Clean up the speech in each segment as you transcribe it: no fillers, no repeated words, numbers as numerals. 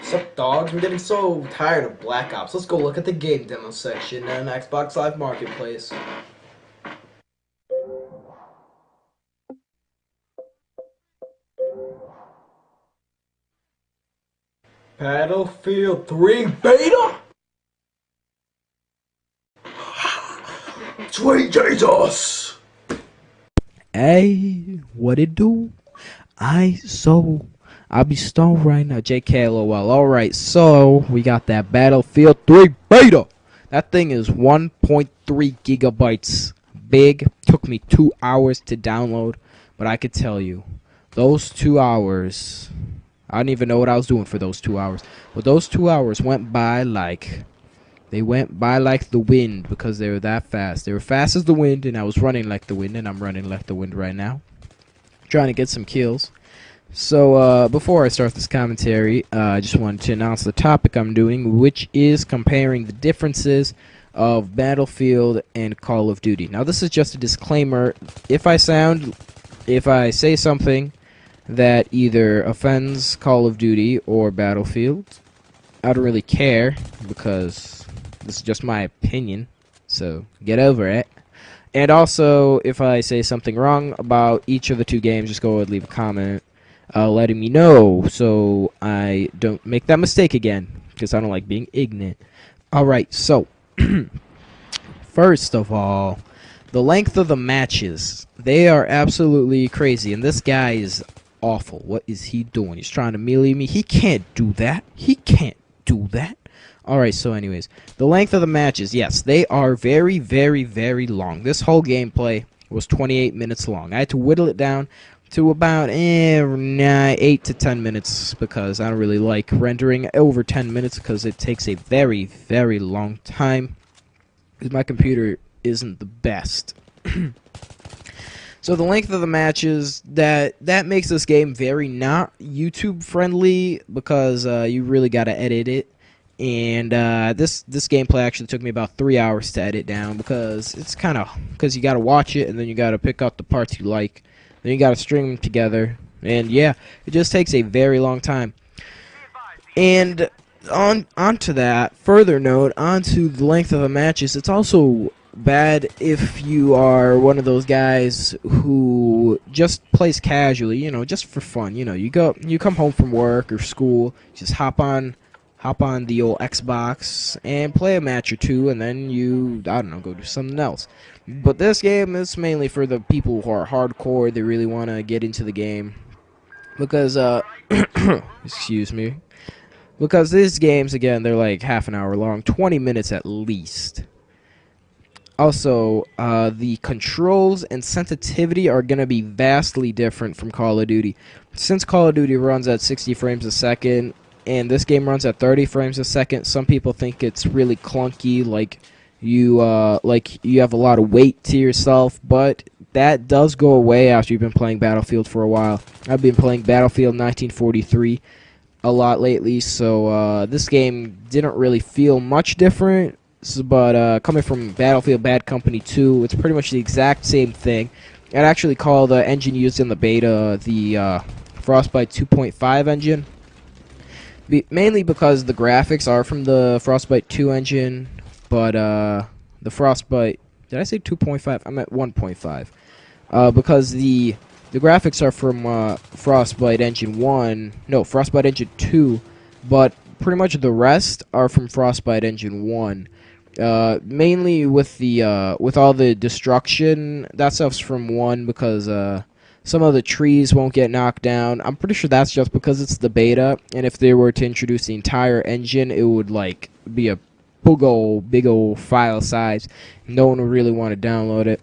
Sup, dogs? I'm getting so tired of Black Ops. Let's go look at the game demo section in Xbox Live Marketplace. Battlefield 3 beta? Sweet Jesus! Hey, what it do? I'll be stoned right now. JK LOL. Alright, so we got that Battlefield 3 beta. That thing is 1.3 gigabytes big. Took me 2 hours to download, but I could tell you, those 2 hours, I don't even know what I was doing for those 2 hours, but those 2 hours went by like the wind because they were that fast. They were fast as the wind, and I was running like the wind, and I'm running like the wind right now, trying to get some kills. So before I start this commentary, I just wanted to announce the topic I'm doing, which is comparing the differences of Battlefield and Call of Duty. Now, this is just a disclaimer. If I say something that either offends Call of Duty or Battlefield, I don't really care, because this is just my opinion, so get over it. And also, if I say something wrong about each of the two games, just go ahead and leave a comment letting me know so I don't make that mistake again, because I don't like being ignorant. Alright, so first of all, the length of the matches. They are absolutely crazy, and this guy is awful. What is he doing? He's trying to melee me. He can't do that. He can't do that. Alright, so anyways, the length of the matches, yes, they are very, very, very long. This whole gameplay was 28 minutes long. I had to whittle it down to about 8 to 10 minutes, because I don't really like rendering over 10 minutes, because it takes a very, very long time, because my computer isn't the best. So the length of the matches, that makes this game very not YouTube friendly, because you really got to edit it. And this gameplay actually took me about 3 hours to edit down, because you got to watch it, and then you got to pick out the parts you like, then you got to string them together, and yeah, it just takes a very long time. And onto that, further note, onto the length of the matches, it's also bad if you are one of those guys who just plays casually, just for fun. You come home from work or school, just hop on the old Xbox and play a match or two, and then I don't know, go do something else. But this game is mainly for the people who are hardcore. They really want to get into the game, because excuse me, because these games, again, they're like half an hour long, 20 minutes at least. Also, the controls and sensitivity are going to be vastly different from Call of Duty. Since Call of Duty runs at 60 frames a second, and this game runs at 30 frames a second, some people think it's really clunky, like you have a lot of weight to yourself, but that does go away after you've been playing Battlefield for a while. I've been playing Battlefield 1943 a lot lately, so this game didn't really feel much different. But coming from Battlefield Bad Company 2, it's pretty much the exact same thing. I'd actually call the engine used in the beta the Frostbite 2.5 engine. Mainly because the graphics are from the Frostbite 2 engine, but the Frostbite, did I say 2.5? I meant 1.5. Because the graphics are from Frostbite Engine 1, no, Frostbite Engine 2, but pretty much the rest are from Frostbite Engine 1. Mainly with all the destruction, that stuff's from 1, because some of the trees won't get knocked down. I'm pretty sure that's just because it's the beta, and if they were to introduce the entire engine, it would like be a big old file size. No one would really want to download it.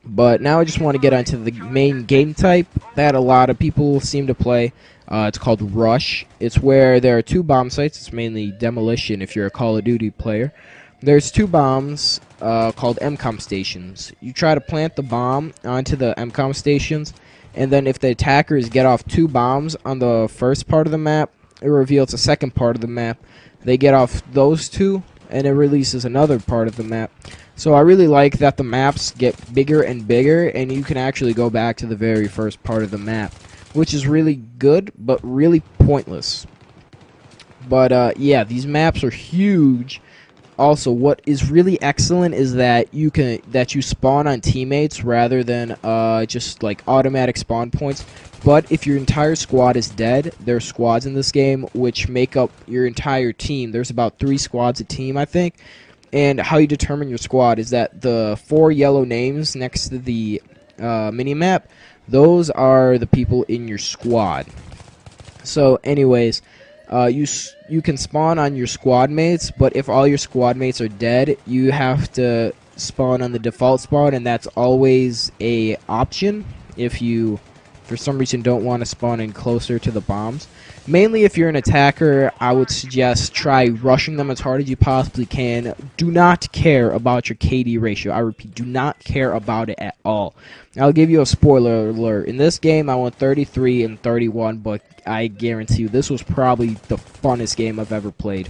But now I just want to get onto the main game type that a lot of people seem to play. It's called Rush. It's where there are 2 bomb sites. It's mainly demolition if you're a Call of Duty player. There's 2 bombs called MCOM stations. You try to plant the bomb onto the MCOM stations, and then if the attackers get off 2 bombs on the first part of the map, it reveals the second part of the map. They get off those 2, and it releases another part of the map. So I really like that the maps get bigger and bigger, and you can actually go back to the very first part of the map, which is really good, but really pointless. But yeah, these maps are huge. Also, what is really excellent is that you spawn on teammates rather than just like automatic spawn points. But if your entire squad is dead, there are squads in this game which make up your entire team. There's about 3 squads a team, I think. And how you determine your squad is that the 4 yellow names next to the mini-map, those are the people in your squad. So anyways, you can spawn on your squad mates, but if all your squad mates are dead, you have to spawn on the default spawn, and that's always a option if you for some reason don't want to spawn in closer to the bombs. Mainly if you're an attacker, I would suggest try rushing them as hard as you possibly can. Do not care about your KD ratio. I repeat, do not care about it at all. I'll give you a spoiler alert. In this game, I went 33 and 31, but I guarantee you this was probably the funnest game I've ever played.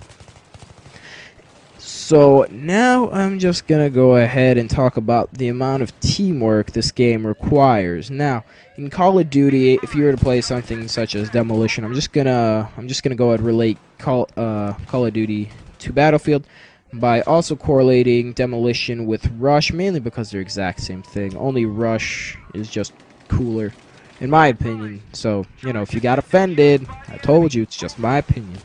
So now I'm just going to go ahead and talk about the amount of teamwork this game requires. Now, in Call of Duty, if you were to play something such as Demolition, I'm just gonna go ahead and relate Call of Duty to Battlefield by also correlating Demolition with Rush, mainly because they're exact same thing. Only Rush is just cooler, in my opinion. So, you know, if you got offended, I told you, it's just my opinion.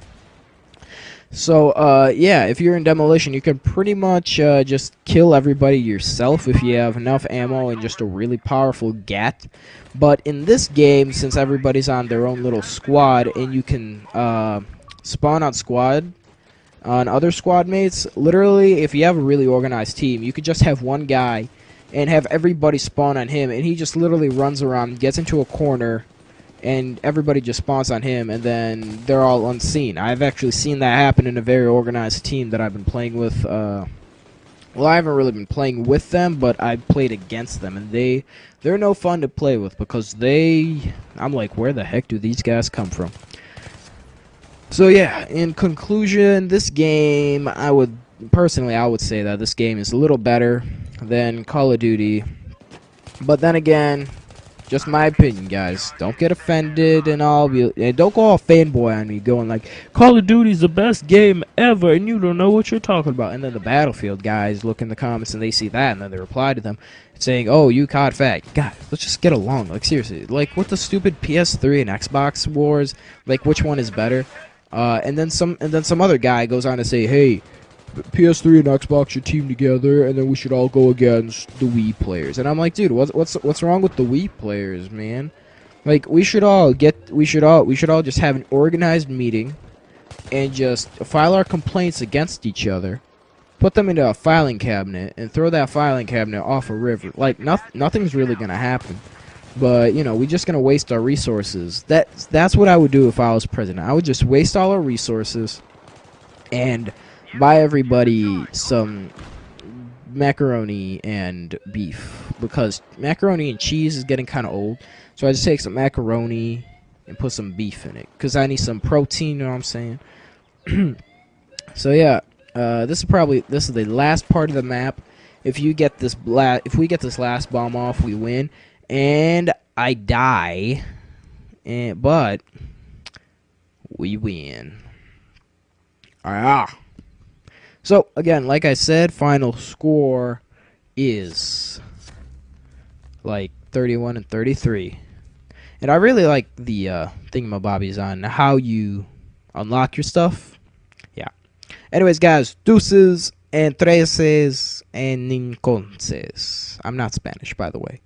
So, yeah, if you're in Demolition, you can pretty much just kill everybody yourself if you have enough ammo and just a really powerful gat. But in this game, since everybody's on their own little squad, and you can spawn on other squad mates, literally, if you have a really organized team, you could just have one guy and have everybody spawn on him, and he just literally runs around, gets into a corner, and everybody just spawns on him, and then they're all unseen. I've actually seen that happen in a very organized team that I've been playing with. Well, I haven't really been playing with them, but I played against them, and they're no fun to play with because I'm like, where the heck do these guys come from? So yeah, in conclusion, this game, I would say that this game is a little better than Call of Duty, but then again, just my opinion, guys. Don't get offended and don't go all fanboy on me going like, Call of Duty's the best game ever and you don't know what you're talking about. And then the Battlefield guys look in the comments and they see that and then they reply to them saying, oh, you caught fat. Guys, let's just get along. Like, seriously. Like, with the stupid PS3 and Xbox wars, like, which one is better? And then some other guy goes on to say, hey, PS3 and Xbox should team together, and then we should all go against the Wii players. And I'm like, dude, what's wrong with the Wii players, man? Like, we should all just have an organized meeting and just file our complaints against each other, put them into a filing cabinet, and throw that filing cabinet off a river. Like, nothing's really gonna happen. But, you know, we're just gonna waste our resources. That's what I would do if I was president. I would just waste all our resources and buy everybody some macaroni and beef, because macaroni and cheese is getting kind of old. So I just take some macaroni and put some beef in it, because I need some protein, you know what I'm saying? So yeah, this is the last part of the map. If we get this last bomb off, we win. And I die, but we win. So, again, like I said, final score is like 31 and 33. And I really like the thingamabobbies on how you unlock your stuff. Yeah. Anyways, guys, deuces and treses and ninconces. I'm not Spanish, by the way.